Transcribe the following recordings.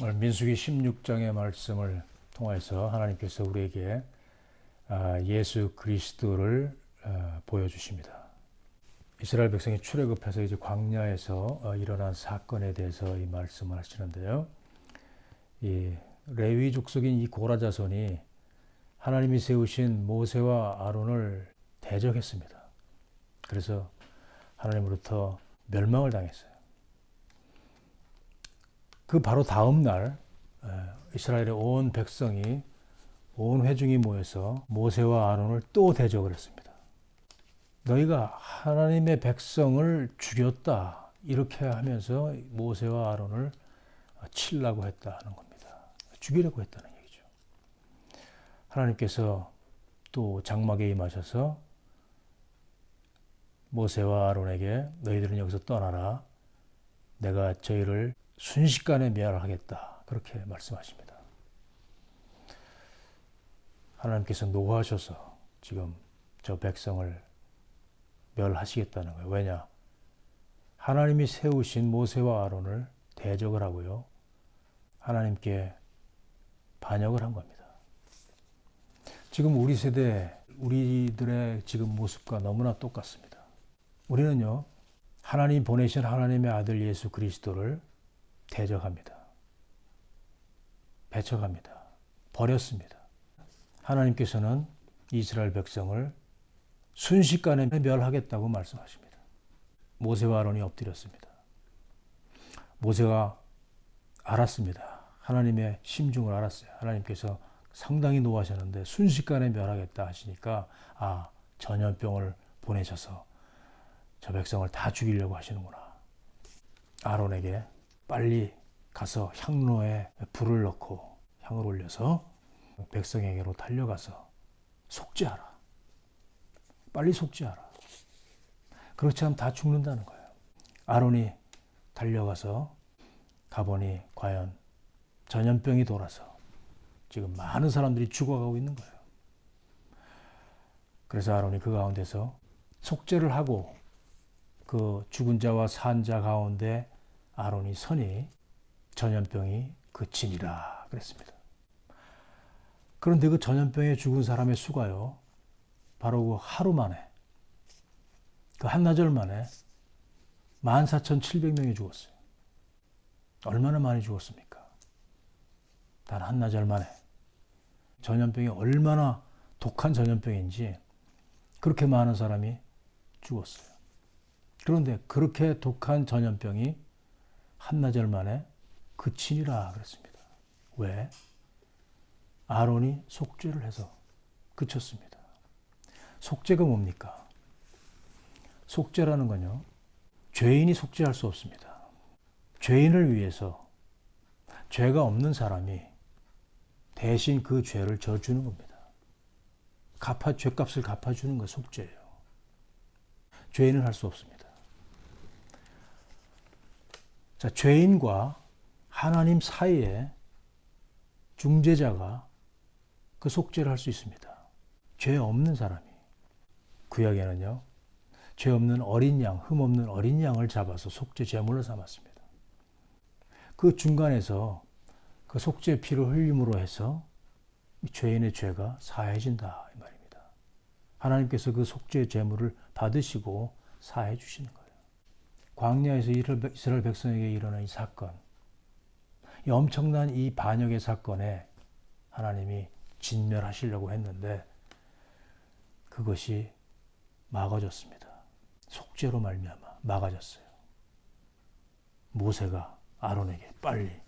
오늘 민수기 16장의 말씀을 통해서 하나님께서 우리에게 예수 그리스도를 보여주십니다. 이스라엘 백성이 출애굽해서 이제 광야에서 일어난 사건에 대해서 이 말씀을 하시는데요. 이 레위 족속인 이 고라 자손이 하나님이 세우신 모세와 아론을 대적했습니다. 그래서 하나님으로부터 멸망을 당했어요. 그 바로 다음 날 이스라엘의 온 백성이 온 회중이 모여서 모세와 아론을 또 대적을 했습니다. 너희가 하나님의 백성을 죽였다 이렇게 하면서 모세와 아론을 치려고 했다는 겁니다. 죽이려고 했다는 얘기죠. 하나님께서 또 장막에 임하셔서 모세와 아론에게 너희들은 여기서 떠나라. 내가 저희를 순식간에 멸하겠다. 그렇게 말씀하십니다. 하나님께서 노하셔서 지금 저 백성을 멸하시겠다는 거예요. 왜냐? 하나님이 세우신 모세와 아론을 대적을 하고요. 하나님께 반역을 한 겁니다. 지금 우리 세대, 우리들의 지금 모습과 너무나 똑같습니다. 우리는요, 하나님 보내신 하나님의 아들 예수 그리스도를 대적합니다. 배척합니다. 버렸습니다. 하나님께서는 이스라엘 백성을 순식간에 멸하겠다고 말씀하십니다. 모세와 아론이 엎드렸습니다. 모세가 알았습니다. 하나님의 심중을 알았어요. 하나님께서 상당히 노하셨는데 순식간에 멸하겠다 하시니까 전염병을 보내셔서 저 백성을 다 죽이려고 하시는구나. 아론에게 빨리 가서 향로에 불을 넣고 향을 올려서 백성에게로 달려가서 속죄하라. 빨리 속죄하라. 그렇지 않으면 다 죽는다는 거예요. 아론이 달려가서 가보니 과연 전염병이 돌아서 지금 많은 사람들이 죽어가고 있는 거예요. 그래서 아론이 그 가운데서 속죄를 하고 그 죽은 자와 산 자 가운데 아론이 서니 전염병이 그치니라 그랬습니다. 그런데 그 전염병에 죽은 사람의 수가요, 바로 그 하루 만에, 그 한나절 만에 14,700명이 죽었어요. 얼마나 많이 죽었습니까? 단 한나절 만에. 전염병이 얼마나 독한 전염병인지 그렇게 많은 사람이 죽었어요. 그런데 그렇게 독한 전염병이 한나절 만에 그치니라 그랬습니다. 왜? 아론이 속죄를 해서 그쳤습니다. 속죄가 뭡니까? 속죄라는 건요, 죄인이 속죄할 수 없습니다. 죄인을 위해서 죄가 없는 사람이 대신 그 죄를 져주는 겁니다. 죄값을 갚아주는 거 속죄예요. 죄인은 할 수 없습니다. 자, 죄인과 하나님 사이에 중재자가 그 속죄를 할 수 있습니다. 죄 없는 사람이. 구약에는요, 죄 없는 어린 양, 흠 없는 어린 양을 잡아서 속죄 제물로 삼았습니다. 그 중간에서 그 속죄 피를 흘림으로 해서 죄인의 죄가 사해진다 이 말입니다. 하나님께서 그 속죄 제물을 받으시고 사해 주시는 거예요. 광야에서 이스라엘 백성에게 일어난 이 사건, 이 엄청난 이 반역의 사건에 하나님이 진멸하시려고 했는데 그것이 막아졌습니다. 속죄로 말미암아 막아졌어요. 모세가 아론에게 빨리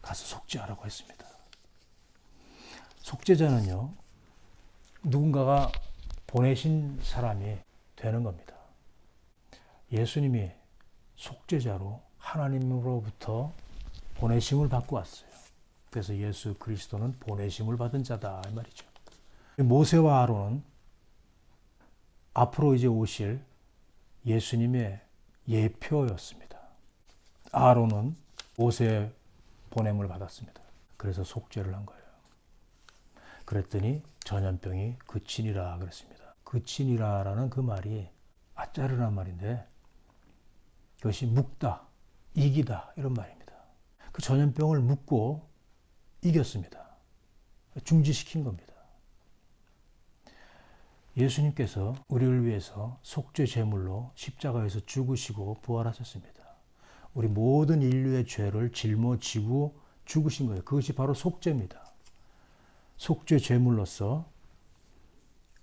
가서 속죄하라고 했습니다. 속죄자는요, 누군가가 보내신 사람이 되는 겁니다. 예수님이 속죄자로 하나님으로부터 보내심을 받고 왔어요. 그래서 예수 그리스도는 보내심을 받은 자다 이 말이죠. 모세와 아론은 앞으로 이제 오실 예수님의 예표였습니다. 아론은 모세의 보냄을 받았습니다. 그래서 속죄를 한 거예요. 그랬더니 전염병이 그치니라 그랬습니다. 그치니라라는 그 말이 아짜르란 말인데 그것이 묵다, 이기다 이런 말입니다. 그 전염병을 묶고 이겼습니다. 중지시킨 겁니다. 예수님께서 우리를 위해서 속죄 제물로 십자가에서 죽으시고 부활하셨습니다. 우리 모든 인류의 죄를 짊어지고 죽으신 거예요. 그것이 바로 속죄입니다. 속죄 제물로서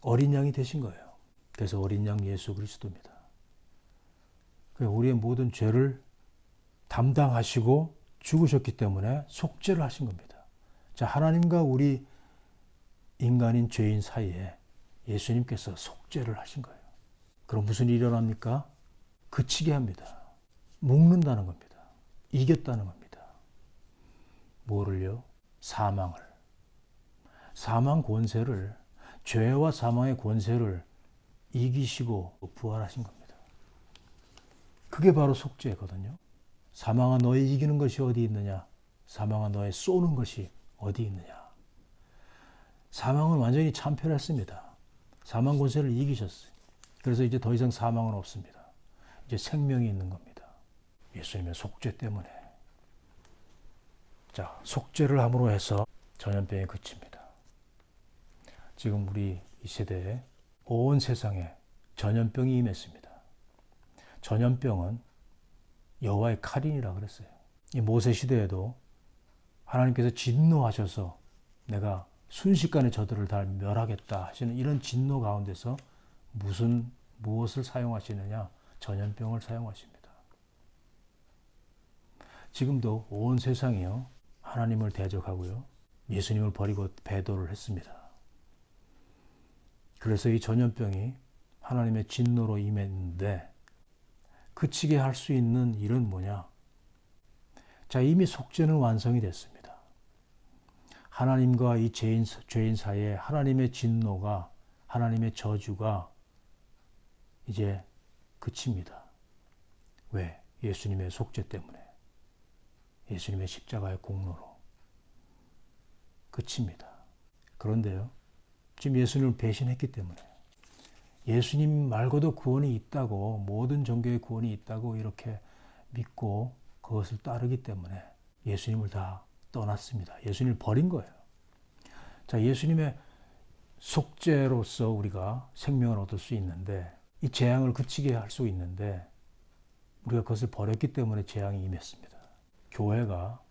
어린 양이 되신 거예요. 그래서 어린 양 예수 그리스도입니다. 우리의 모든 죄를 담당하시고 죽으셨기 때문에 속죄를 하신 겁니다. 자, 하나님과 우리 인간인 죄인 사이에 예수님께서 속죄를 하신 거예요. 그럼 무슨 일이 일어납니까? 그치게 합니다. 묶는다는 겁니다. 이겼다는 겁니다. 뭐를요? 사망을. 사망 권세를, 죄와 사망의 권세를 이기시고 부활하신 겁니다. 그게 바로 속죄거든요. 사망아 너의 이기는 것이 어디 있느냐? 사망아 너의 쏘는 것이 어디 있느냐? 사망은 완전히 참패했습니다. 사망 권세를 이기셨어요. 그래서 이제 더 이상 사망은 없습니다. 이제 생명이 있는 겁니다. 예수님의 속죄 때문에. 자, 속죄를 함으로 해서 전염병이 그칩니다. 지금 우리 이 세대에 온 세상에 전염병이 임했습니다. 전염병은 여호와의 칼이니라 그랬어요. 이 모세 시대에도 하나님께서 진노하셔서 내가 순식간에 저들을 다 멸하겠다 하시는 이런 진노 가운데서 무엇을 사용하시느냐? 전염병을 사용하십니다. 지금도 온 세상이요 하나님을 대적하고요 예수님을 버리고 배도를 했습니다. 그래서 이 전염병이 하나님의 진노로 임했는데 그치게 할 수 있는 일은 뭐냐? 자, 이미 속죄는 완성이 됐습니다. 하나님과 이 죄인 사이에 하나님의 진노가, 하나님의 저주가 이제 그칩니다. 왜? 예수님의 속죄 때문에. 예수님의 십자가의 공로로 그칩니다. 그런데요, 지금 예수님을 배신했기 때문에 예수님 말고도 구원이 있다고, 모든 종교의 구원이 있다고 이렇게 믿고 그것을 따르기 때문에 예수님을 다 떠났습니다. 예수님을 버린 거예요. 자, 예수님의 속죄로서 우리가 생명을 얻을 수 있는데, 이 재앙을 그치게 할 수 있는데 우리가 그것을 버렸기 때문에 재앙이 임했습니다. 교회가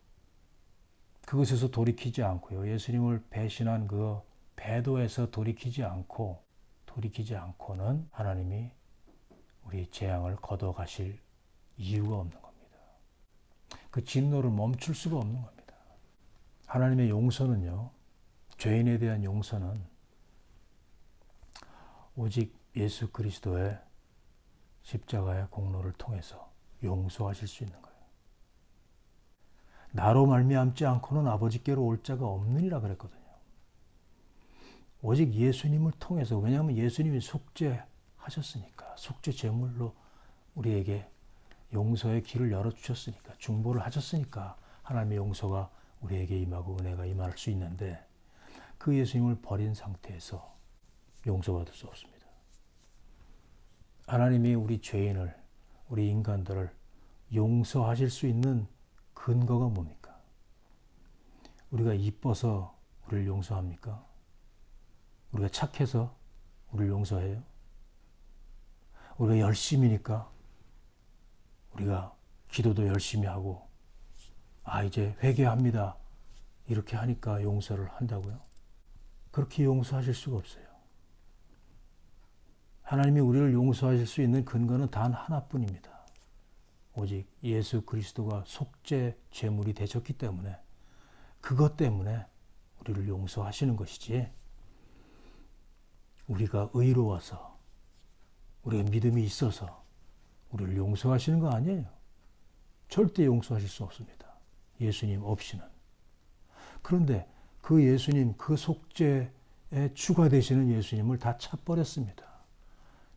그것에서 돌이키지 않고요, 예수님을 배신한 그 배도에서 돌이키지 않고는 하나님이 우리 재앙을 걷어가실 이유가 없는 겁니다. 그 진노를 멈출 수가 없는 겁니다. 하나님의 용서는요, 죄인에 대한 용서는 오직 예수 그리스도의 십자가의 공로를 통해서 용서하실 수 있는 거예요. 나로 말미암지 않고는 아버지께로 올 자가 없느니라 그랬거든요. 오직 예수님을 통해서, 왜냐하면 예수님이 속죄하셨으니까, 속죄 제물로 우리에게 용서의 길을 열어주셨으니까, 중보를 하셨으니까 하나님의 용서가 우리에게 임하고 은혜가 임할 수 있는데, 그 예수님을 버린 상태에서 용서받을 수 없습니다. 하나님이 우리 죄인을, 우리 인간들을 용서하실 수 있는 근거가 뭡니까? 우리가 이뻐서 우리를 용서합니까? 우리가 착해서 우리를 용서해요? 우리가 열심이니까, 우리가 기도도 열심히 하고, 이제 회개합니다, 이렇게 하니까 용서를 한다고요? 그렇게 용서하실 수가 없어요. 하나님이 우리를 용서하실 수 있는 근거는 단 하나뿐입니다. 오직 예수 그리스도가 속죄 제물이 되셨기 때문에, 그것 때문에 우리를 용서하시는 것이지, 우리가 의로워서, 우리가 믿음이 있어서 우리를 용서하시는 거 아니에요. 절대 용서하실 수 없습니다. 예수님 없이는. 그런데 그 예수님, 그 속죄에 주가 되시는 예수님을 다 차버렸습니다.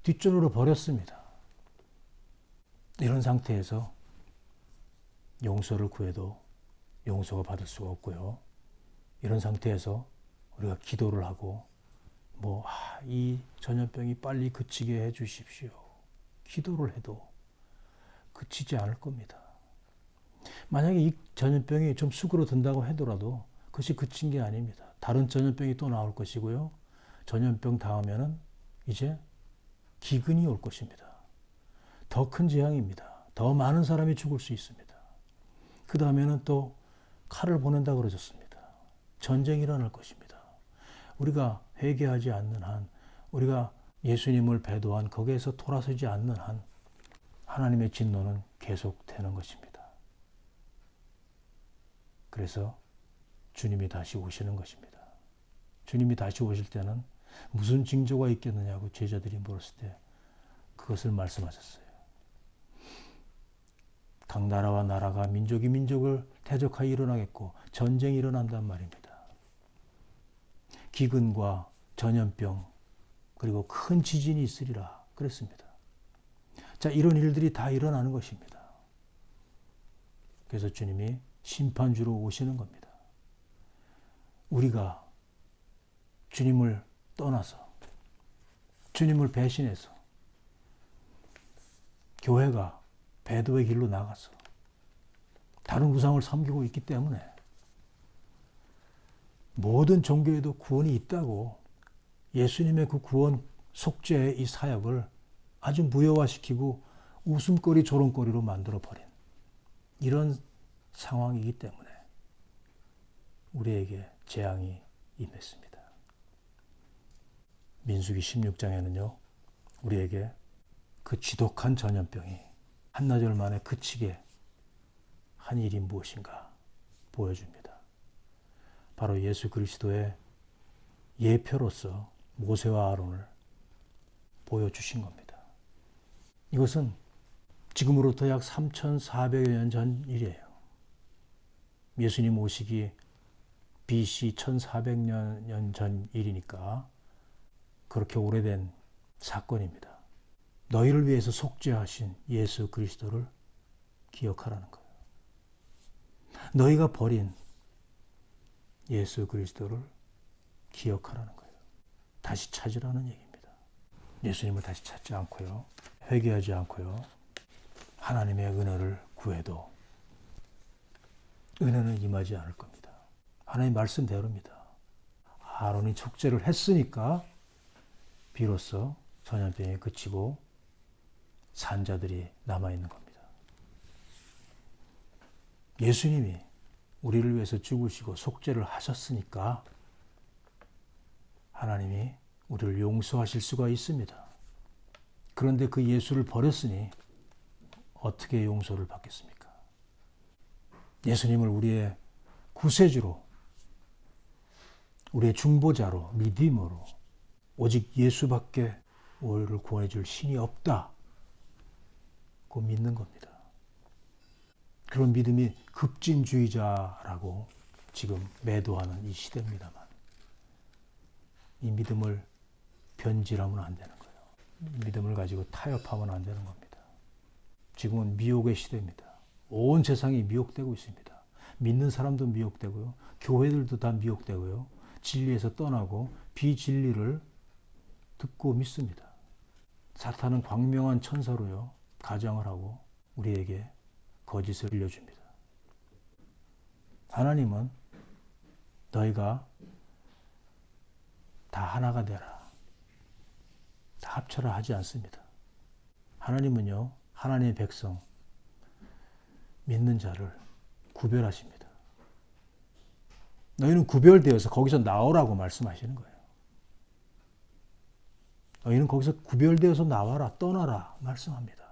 뒷전으로 버렸습니다. 이런 상태에서 용서를 구해도 용서가 받을 수가 없고요. 이런 상태에서 우리가 기도를 하고, 이 전염병이 빨리 그치게 해 주십시오, 기도를 해도 그치지 않을 겁니다. 만약에 이 전염병이 좀 수그러든다고 하더라도 그것이 그친 게 아닙니다. 다른 전염병이 또 나올 것이고요. 전염병 다음에는 이제 기근이 올 것입니다. 더 큰 재앙입니다. 더 많은 사람이 죽을 수 있습니다. 그 다음에는 또 칼을 보낸다 그러셨습니다. 전쟁이 일어날 것입니다. 우리가 회개하지 않는 한, 우리가 예수님을 배도한 거기에서 돌아서지 않는 한 하나님의 진노는 계속되는 것입니다. 그래서 주님이 다시 오시는 것입니다. 주님이 다시 오실 때는 무슨 징조가 있겠느냐고 제자들이 물었을 때 그것을 말씀하셨어요. 각 나라와 나라가 민족이 민족을 대적하여 일어나겠고 전쟁이 일어난단 말입니다. 기근과 전염병 그리고 큰 지진이 있으리라 그랬습니다. 자, 이런 일들이 다 일어나는 것입니다. 그래서 주님이 심판주로 오시는 겁니다. 우리가 주님을 떠나서 주님을 배신해서 교회가 배도의 길로 나가서 다른 우상을 섬기고 있기 때문에 모든 종교에도 구원이 있다고 예수님의 그 구원 속죄의 이 사역을 아주 무효화시키고 웃음거리 조롱거리로 만들어버린 이런 상황이기 때문에 우리에게 재앙이 임했습니다. 민수기 16장에는요. 우리에게 그 지독한 전염병이 한나절 만에 그치게 한 일이 무엇인가 보여줍니다. 바로 예수 그리스도의 예표로서 모세와 아론을 보여주신 겁니다. 이것은 지금으로부터 약 3,400여 년 전 일이에요. 예수님 오시기 BC 1,400년 전 일이니까 그렇게 오래된 사건입니다. 너희를 위해서 속죄하신 예수 그리스도를 기억하라는 거예요. 너희가 버린 예수 그리스도를 기억하라는 거예요. 다시 찾으라는 얘기입니다. 예수님을 다시 찾지 않고요. 회개하지 않고요. 하나님의 은혜를 구해도 은혜는 임하지 않을 겁니다. 하나님 말씀대로입니다. 아론이 속죄를 했으니까 비로소 전염병이 그치고 산자들이 남아있는 겁니다. 예수님이 우리를 위해서 죽으시고 속죄를 하셨으니까 하나님이 우리를 용서하실 수가 있습니다. 그런데 그 예수를 버렸으니 어떻게 용서를 받겠습니까? 예수님을 우리의 구세주로, 우리의 중보자로, 리디머로 오직 예수밖에 우리를 구원해 줄 신이 없다. 그 믿는 겁니다. 그런 믿음이 급진주의자라고 지금 매도하는 이 시대입니다만 이 믿음을 변질하면 안 되는 거예요. 믿음을 가지고 타협하면 안 되는 겁니다. 지금은 미혹의 시대입니다. 온 세상이 미혹되고 있습니다. 믿는 사람도 미혹되고요. 교회들도 다 미혹되고요. 진리에서 떠나고 비진리를 듣고 믿습니다. 사탄은 광명한 천사로요. 가장을 하고 우리에게 거짓을 들려줍니다. 하나님은 너희가 다 하나가 되라. 다 합쳐라 하지 않습니다. 하나님은요. 하나님의 백성, 믿는 자를 구별하십니다. 너희는 구별되어서 거기서 나오라고 말씀하시는 거예요. 너희는 거기서 구별되어서 나와라, 떠나라 말씀합니다.